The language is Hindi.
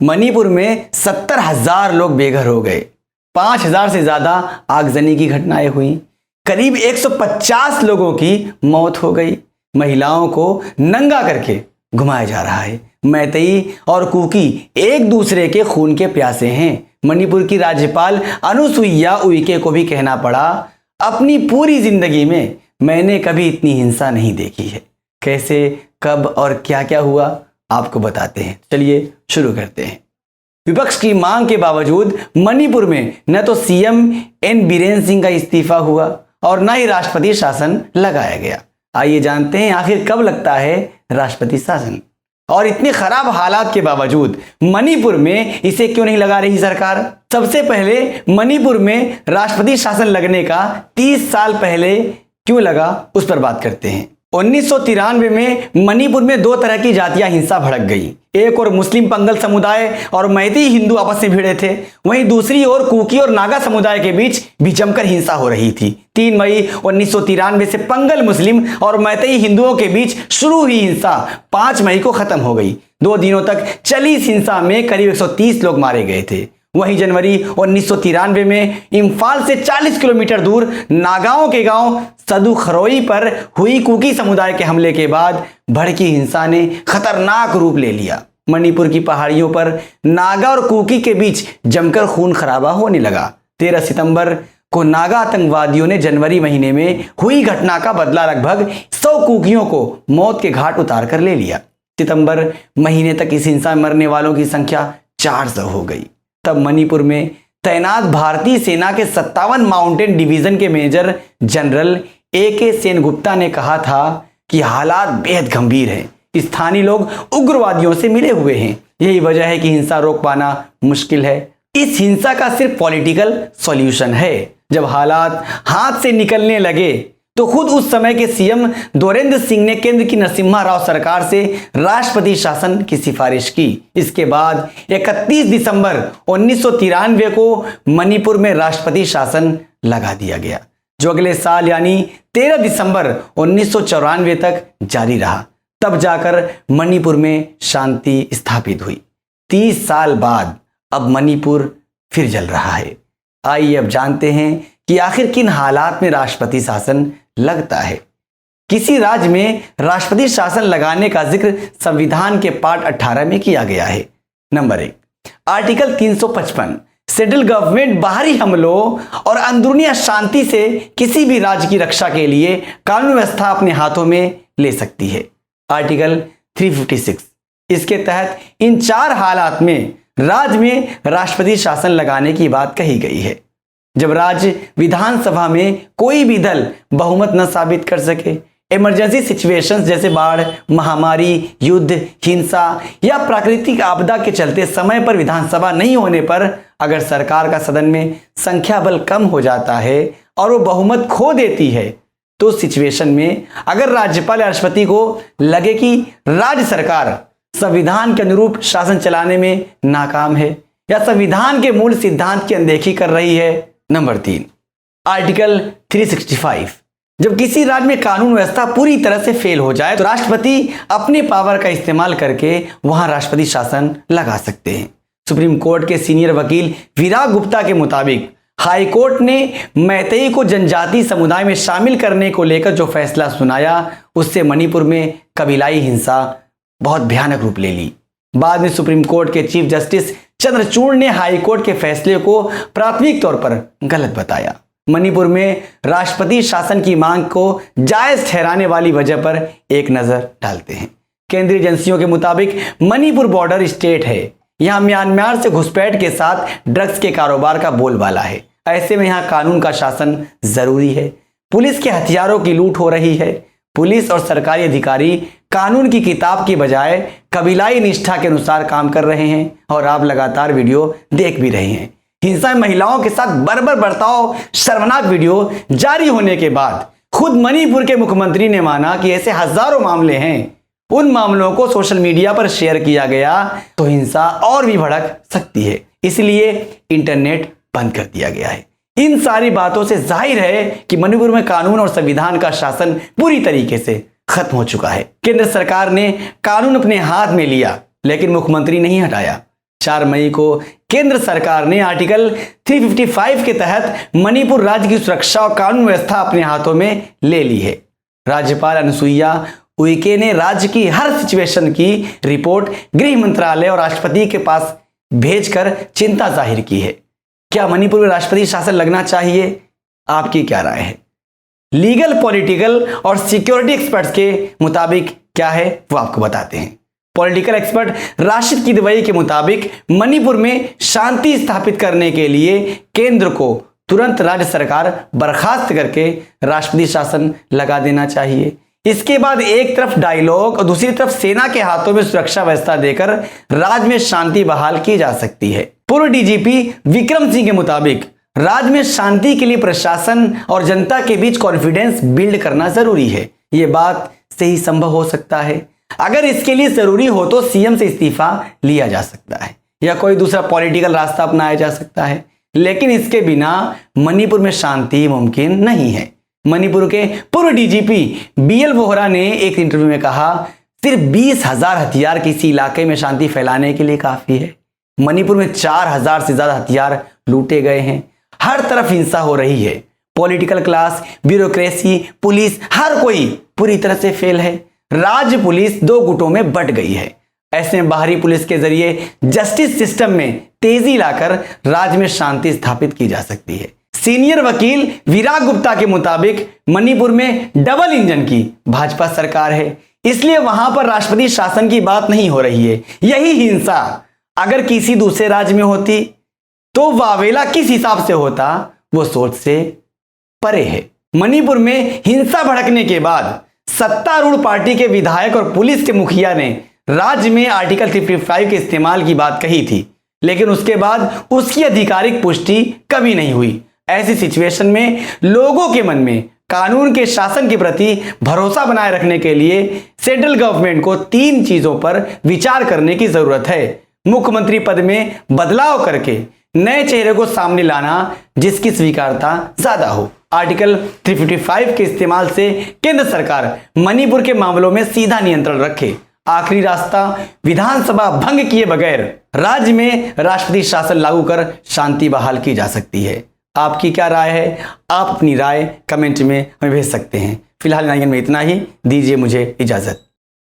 मणिपुर में 70,000 लोग बेघर हो गए। 5,000 से ज्यादा आगजनी की घटनाएं हुई। करीब 150 लोगों की मौत हो गई। महिलाओं को नंगा करके घुमाया जा रहा है। मैतेई और कुकी एक दूसरे के खून के प्यासे हैं। मणिपुर की राज्यपाल अनुसुईया उइके को भी कहना पड़ा, अपनी पूरी जिंदगी में मैंने कभी इतनी हिंसा नहीं देखी है। कैसे, कब और क्या क्या हुआ आपको बताते हैं। चलिए शुरू करते हैं। विपक्ष की मांग के बावजूद मणिपुर में न तो सीएम एन बीरेन सिंह का इस्तीफा हुआ और न ही राष्ट्रपति शासन लगाया गया। आइए जानते हैं आखिर कब लगता है राष्ट्रपति शासन, और इतने खराब हालात के बावजूद मणिपुर में इसे क्यों नहीं लगा रही सरकार। सबसे पहले मणिपुर में राष्ट्रपति शासन लगने का 30 साल पहले क्यों लगा, उस पर बात करते हैं। 1993 में मणिपुर में दो तरह की जातीय हिंसा भड़क गई। एक और मुस्लिम पंगल समुदाय और मैतेई हिंदू आपस में भिड़े थे, वहीं दूसरी ओर कुकी और नागा समुदाय के बीच भी जमकर हिंसा हो रही थी। 3 मई 1993 से पंगल मुस्लिम और मैतेई हिंदुओं के बीच शुरू हुई हिंसा 5 मई को खत्म हो गई। 2 दिनों तक चली इस हिंसा में करीब 130 लोग मारे गए थे। वहीं जनवरी 1993 में इम्फाल से 40 किलोमीटर दूर नागाओं के गांव सदुखरोई पर हुई कुकी समुदाय के हमले के बाद भड़की हिंसा ने खतरनाक रूप ले लिया। मणिपुर की पहाड़ियों पर नागा और कुकी के बीच जमकर खून खराबा होने लगा। 13 सितंबर को नागा आतंकवादियों ने जनवरी महीने में हुई घटना का बदला लगभग 100 कुकियों को मौत के घाट उतार कर ले लिया। सितंबर महीने तक इस हिंसा में मरने वालों की संख्या 400 हो गई। तब मणिपुर में तैनात भारतीय सेना के 57 माउंटेन डिवीजन के मेजर जनरल AK सेनगुप्ता ने कहा था कि हालात बेहद गंभीर हैं। स्थानीय लोग उग्रवादियों से मिले हुए हैं। यही वजह है कि हिंसा रोक पाना मुश्किल है। इस हिंसा का सिर्फ पॉलिटिकल सॉल्यूशन है। जब हालात हाथ से निकलने लगे तो खुद उस समय के सीएम दोरेंद्र सिंह ने केंद्र की नरसिम्हा राव सरकार से राष्ट्रपति शासन की सिफारिश की। इसके बाद 31 दिसंबर 1993 को मणिपुर में राष्ट्रपति शासन लगा दिया गया, जो अगले साल यानी 13 दिसंबर 1994 तक जारी रहा। तब जाकर मणिपुर में शांति स्थापित हुई। 30 साल बाद अब मणिपुर फिर जल रहा है। आइए अब जानते हैं कि आखिर किन हालात में राष्ट्रपति शासन लगता है। किसी राज्य में राष्ट्रपति शासन लगाने का जिक्र संविधान के पार्ट 18 में किया गया है। नंबर 1, आर्टिकल 355, शेड्यूल गवर्नमेंट बाहरी हमलों और अंदरूनी अशांति से किसी भी राज्य की रक्षा के लिए कानून व्यवस्था अपने हाथों में ले सकती है। आर्टिकल 356, इसके तहत इन 4 हालात में राज्य में राष्ट्रपति शासन लगाने की बात कही गई है। जब राज्य विधानसभा में कोई भी दल बहुमत न साबित कर सके, इमरजेंसी सिचुएशंस जैसे बाढ़, महामारी, युद्ध, हिंसा या प्राकृतिक आपदा के चलते समय पर विधानसभा नहीं होने पर अगर सरकार का सदन में संख्या बल कम हो जाता है और वो बहुमत खो देती है, तो सिचुएशन में अगर राज्यपाल या राष्ट्रपति को लगे कि राज्य सरकार संविधान के अनुरूप शासन चलाने में नाकाम है या संविधान के मूल सिद्धांत की अनदेखी कर रही है। नंबर 3, आर्टिकल 365, जब किसी राज्य में कानून व्यवस्था पूरी तरह से फेल हो जाए तो राष्ट्रपति अपने पावर का इस्तेमाल करके वहां राष्ट्रपति शासन लगा सकते हैं। सुप्रीम कोर्ट के सीनियर वकील विराग गुप्ता के मुताबिक हाई कोर्ट ने मैतेई को जनजातीय समुदाय में शामिल करने को लेकर जो फैसला सुनाया, उससे मणिपुर में कबीलाई हिंसा बहुत भयानक रूप ले ली। बाद में सुप्रीम कोर्ट के चीफ जस्टिस चंद्रचूड़ ने हाई कोर्ट के फैसले को प्राथमिक तौर पर गलत बताया। मणिपुर में राष्ट्रपति शासन की मांग को जायज ठहराने वाली वजह पर एक नजर डालते हैं। केंद्रीय एजेंसियों के मुताबिक मणिपुर बॉर्डर स्टेट है। यहां म्यांमार से घुसपैठ के साथ ड्रग्स के कारोबार का बोलबाला है। ऐसे में यहां कानून का शासन जरूरी है। पुलिस के हथियारों की लूट हो रही है। पुलिस और सरकारी अधिकारी कानून की किताब की बजाय कबीलाई निष्ठा के अनुसार काम कर रहे हैं और आप लगातार वीडियो देख भी रहे हैं। हिंसा में महिलाओं के साथ बर्बर बर्ताव शर्मनाक वीडियो जारी होने के बाद खुद मणिपुर के मुख्यमंत्री ने माना कि ऐसे हजारों मामले हैं। उन मामलों को सोशल मीडिया पर शेयर किया गया तो हिंसा और भी भड़क सकती है, इसलिए इंटरनेट बंद कर दिया गया है। इन सारी बातों से जाहिर है कि मणिपुर में कानून और संविधान का शासन पूरी तरीके से खत्म हो चुका है। केंद्र सरकार ने कानून अपने हाथ में लिया, लेकिन मुख्यमंत्री नहीं हटाया। 4 मई को केंद्र सरकार ने आर्टिकल 355 के तहत मणिपुर राज्य की सुरक्षा और कानून व्यवस्था अपने हाथों में ले ली है। राज्यपाल अनुसुईया उइके ने राज्य की हर सिचुएशन की रिपोर्ट गृह मंत्रालय और राष्ट्रपति के पास भेजकर चिंता जाहिर की है। क्या मणिपुर में राष्ट्रपति शासन लगना चाहिए? आपकी क्या राय है? लीगल, पॉलिटिकल और सिक्योरिटी एक्सपर्ट्स के मुताबिक क्या है वो आपको बताते हैं। पॉलिटिकल एक्सपर्ट राशिद किदवई के मुताबिक मणिपुर में शांति स्थापित करने के लिए केंद्र को तुरंत राज्य सरकार बर्खास्त करके राष्ट्रपति शासन लगा देना चाहिए। इसके बाद एक तरफ डायलॉग और दूसरी तरफ सेना के हाथों में सुरक्षा व्यवस्था देकर राज्य में शांति बहाल की जा सकती है। पूर्व डीजीपी विक्रम सिंह के मुताबिक राज्य में शांति के लिए प्रशासन और जनता के बीच कॉन्फिडेंस बिल्ड करना जरूरी है। यह बात से ही संभव हो सकता है। अगर इसके लिए जरूरी हो तो सीएम से इस्तीफा लिया जा सकता है या कोई दूसरा पॉलिटिकल रास्ता अपनाया जा सकता है, लेकिन इसके बिना मणिपुर में शांति मुमकिन नहीं है। मणिपुर के पूर्व डीजीपी बीएल वोहरा ने एक इंटरव्यू में कहा, सिर्फ 20,000 हथियार किसी इलाके में शांति फैलाने के लिए काफी है। मणिपुर में 4,000 से ज्यादा हथियार लूटे गए हैं। हर तरफ हिंसा हो रही है। पॉलिटिकल क्लास, ब्यूरोक्रेसी, पुलिस, हर कोई पूरी तरह से फेल है। राज्य पुलिस 2 गुटों में बंट गई है। ऐसे में बाहरी पुलिस के जरिए जस्टिस सिस्टम में तेजी लाकर राज्य में शांति स्थापित की जा सकती है। सीनियर वकील विराग गुप्ता के मुताबिक मणिपुर में डबल इंजन की भाजपा सरकार है, इसलिए वहां पर राष्ट्रपति शासन की बात नहीं हो रही है। यही हिंसा अगर किसी दूसरे राज्य में होती तो वावेला किस हिसाब से होता वो सोच से परे है। मणिपुर में हिंसा भड़कने के बाद सत्तारूढ़ पार्टी के विधायक और पुलिस के मुखिया ने राज्य में आर्टिकल 355 के इस्तेमाल की बात कही थी, लेकिन उसके बाद उसकी आधिकारिक पुष्टि कभी नहीं हुई। ऐसी सिचुएशन में लोगों के मन में कानून के शासन के प्रति भरोसा बनाए रखने के लिए सेंट्रल गवर्नमेंट को 3 चीजों पर विचार करने की जरूरत है। मुख्यमंत्री पद में बदलाव करके नए चेहरे को सामने लाना जिसकी स्वीकारता ज्यादा हो। आर्टिकल 355 के इस्तेमाल से केंद्र सरकार मणिपुर के मामलों में सीधा नियंत्रण रखे। आखिरी रास्ता विधानसभा भंग किए बगैर राज्य में राष्ट्रपति शासन लागू कर शांति बहाल की जा सकती है। आपकी क्या राय है? आप अपनी राय कमेंट में हमें भेज सकते हैं। फिलहाल में इतना ही, दीजिए मुझे इजाजत।